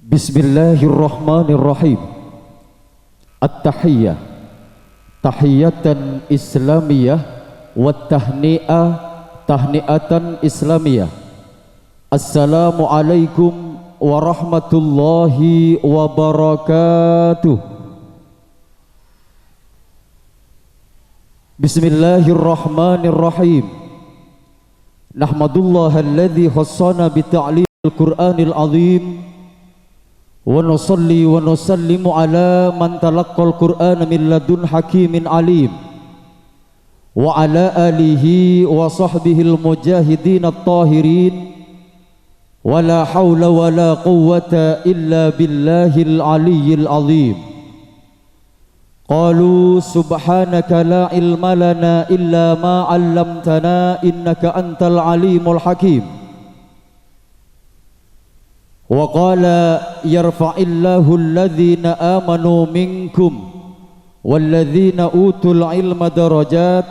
Bismillahirrahmanirrahim. At-tahiyyah tahiyatan islamiyah wa tahni'ah tahni'atan islamiyah. Assalamualaikum warahmatullahi wabarakatuh. Bismillahirrahmanirrahim. Nahmadullaha alladhi khassana bi ta'limil Qur'anil azim wa nusalli wa nusallimu ala man talaqqal Qur'ana min ladun hakimin alim wa ala alihi wa sahbihil mujahidin at-tahirin wa la hawla wa la quwwata illa billahil aliyyil azim. Qalu subhanaka la ilma lana illa ma 'allamtana innaka antal alimul hakim. Wa qala yarfa'illahu alladhina amanu minkum walladhina utul ilma darajat.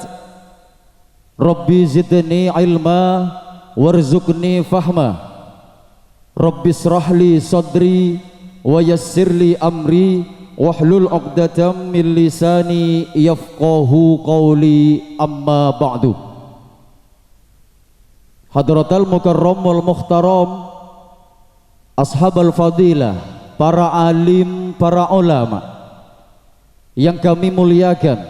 Rabbi zidni ilma warzuqni fahma. Rabbi israhli sadri wa yassirli amri wahlul 'uqdatam min lisani yafqahu qawli, amma ba'du. Hadratal mukarram wal muhtaram, ashabal fadilah, para alim, para ulama yang kami muliakan.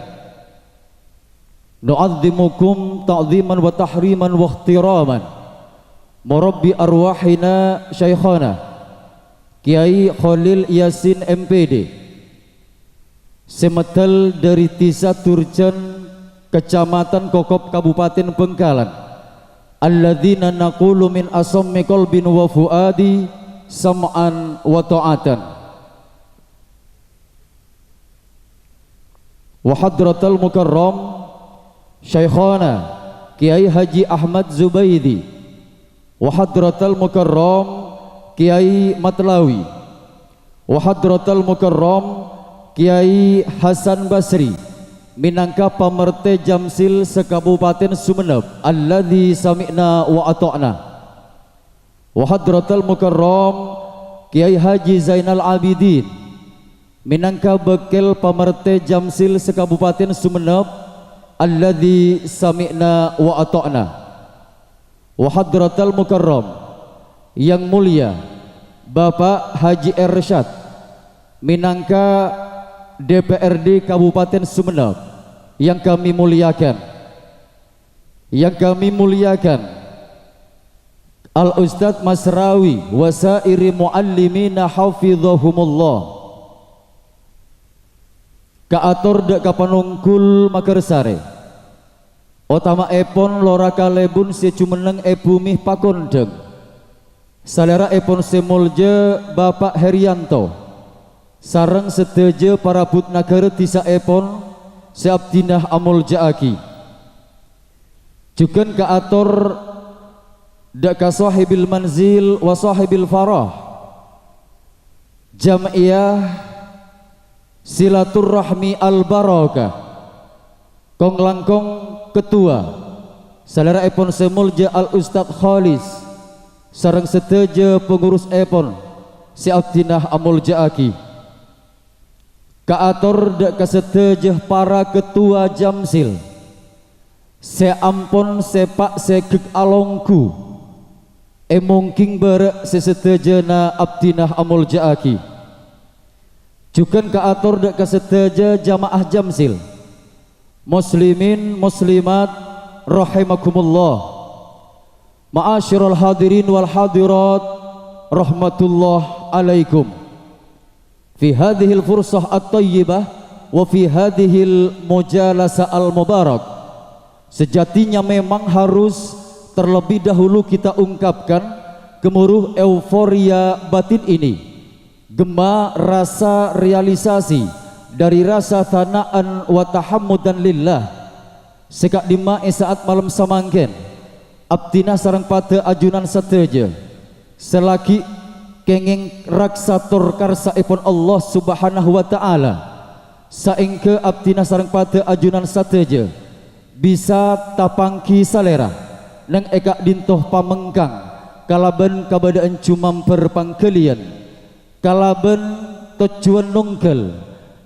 Nu'azzimukum ta'ziman wa tahriman wa ikhtiraman. Murabbi arwahina syekhana Kiai Khalil Yasin MPD, semetal dari Tisa Turjan, Kecamatan Kokop, Kabupaten Bengkalan. Alladzina naqulu min asammi qalbin wa fuadi sam'an wa ta'atan. Wa hadratal mukarram Syekhana Kiai Haji Ahmad Zubaidi, wa hadratal mukarram Kiai Matlawi, wa hadratal mukarram Kiai Hasan Basri, minangka pamerte Jamsil sekabupaten Sumeneb, alladzi sami'na wa ata'na. Wa hadratal mukarram Kiai Haji Zainal Abidin, minangka bekel pamerte Jamsil sekabupaten Sumeneb, alladzi sami'na wa ata'na. Wa hadratal mukarram yang mulia Bapak Haji Ersyad, minangka DPRD Kabupaten Sumeneb, yang kami muliakan. Yang kami muliakan Al Ustadz Masrawi wasairi muallimina hafizahumullah. Kaatur dek kapanungkul Makarsare, otama epon lora kalebun si cumeneng ebumih pakondeng. Salera epon semulje Bapak Herianto, sareng seteje para but nagara tisa epon seabdinah amul jaaki. Juken kaatur daka sahibil manzil wa sahibil farah, jam'iyah silaturrahmi al barakah, kong langkong ketua salera epon semulje al Ustadz Khalis, sareng seteje pengurus epon seabdinah amul jaaki. Kaator dek kesetejeh para ketua Jamsil, seampon sepak segeg alongku, mungkin berek sesetejena abdinah amul jaaki. Juken kaator dek keseteje jamaah Jamsil, muslimin muslimat rahimakumullah. Ma'asyiral hadirin wal hadirat, rahmatullah alaikum. Fi hadhil fursah at-tayyibah wa fi hadhil mujalasa al-mubarak, sejatinya memang harus terlebih dahulu kita ungkapkan gemuruh euforia batin ini, gema rasa realisasi dari rasa thanaan wa tahammudan lillah. Sekak dima saat malam samangken abdina sareng pada ajunan sateje selagi kenging raksatur karsa ipun Allah subhanahu wa ta'ala, saengke abdina sareng pada ajunan sateje bisa tapangki salera neng eka dintoh pamengkang kalaban kabadaan cumam perpangkelian kalaben tujuan nunggal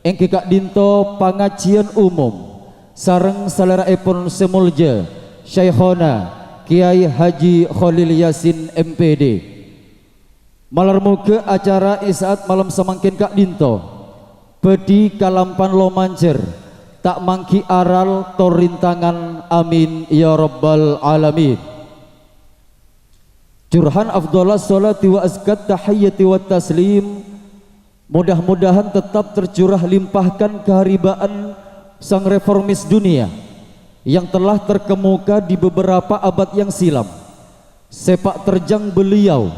engke Kak Dinto pangajian umum sareng saleraipun semulja Syekhona Kiai Haji Khalil Yasin MPD. Malar muga acara isaat malam semangkin Kak Dinto bedi kalampan lomanjer tak mangki aral torintangan amin ya rabbal alamin. Curhan afdhalas sholati wa azkat tahiyyati wa taslim, mudah-mudahan tetap tercurah limpahkan keharibaan sang reformis dunia yang telah terkemuka di beberapa abad yang silam. Sepak terjang beliau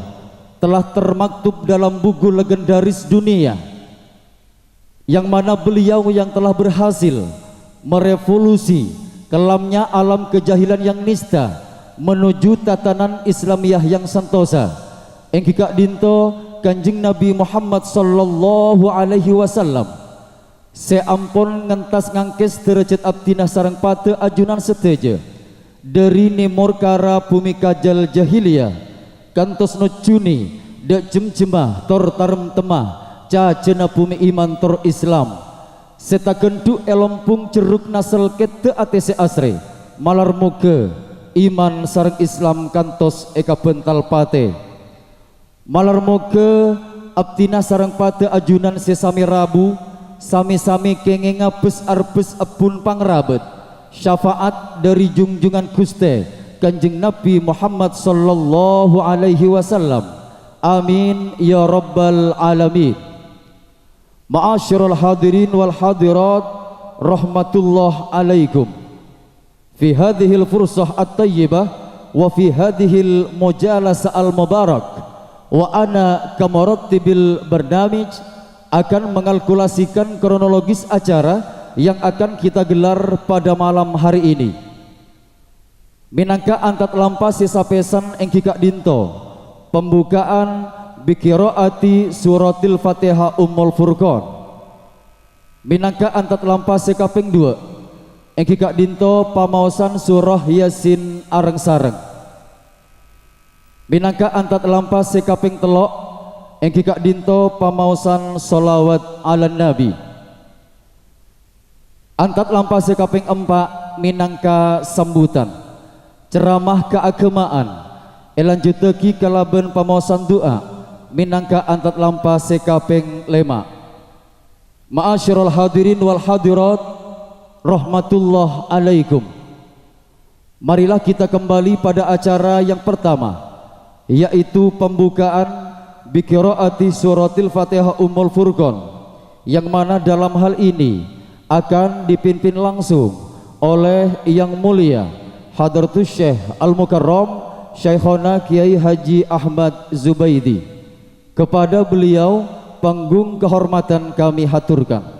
telah termaktub dalam buku legendaris dunia, yang mana beliau yang telah berhasil merevolusi kelamnya alam kejahilan yang nista menuju tatanan Islamiyah yang santosa. Engki Kak Dinto Kanjeng Nabi Muhammad sallallahu alaihi wasallam seampun ngentas ngangkes derajat abdinah sareng pate ajunan seteja dari nemor kara bumi kajal jahiliyah kantos nujuni dek jemjemah tor tarem temah cajena bumi iman tor Islam seta gendu elompung jeruk nasel kete atese asre malar muga iman sareng Islam kantos eka bental pate malar moga abdina sareng pate ajunan sesami rabu sami-sami kenge ngabes arbes epun pangrabet syafaat dari junjungan Guste Kanjeng Nabi Muhammad sallallahu alaihi wasallam. Amin ya rabbal alamin. Ma'asyiral hadirin wal hadirat rahmatullah alaikum. Fi hadhil fursah at-tayyibah wa fi hadhil mujalasa al-mubarak wa ana kamarattibil barnamij akan mengalkulasikan kronologis acara yang akan kita gelar pada malam hari ini. Minangka angkat lampa sisa pesan engki Kak Dinto pembukaan biqiraati suratil Fatihah Ummul Furqan. Minangka angkat lampa sekaping 2 engki Kak Dinto pamaosan surah Yasin areng sareng. Minangka antat lampa sekaping telok engki Kak Dinto pamaosan sholawat ala nabi. Antat lampa sekaping 4 minangka sambutan ceramah keagamaan elanjuteki kalaben pamaosan doa minangka antat lampa sekaping 5. Ma'asyiral hadirin wal hadirat rahmatullah alaikum. Marilah kita kembali pada acara yang pertama, yaitu pembukaan biqiraati suratil Fatihah Ummul Furqan, yang mana dalam hal ini akan dipimpin langsung oleh Yang Mulia Hadratus Syekh Al-Mukarram Syekhona Kiai Haji Ahmad Zubaidi. Kepada beliau panggung kehormatan kami haturkan.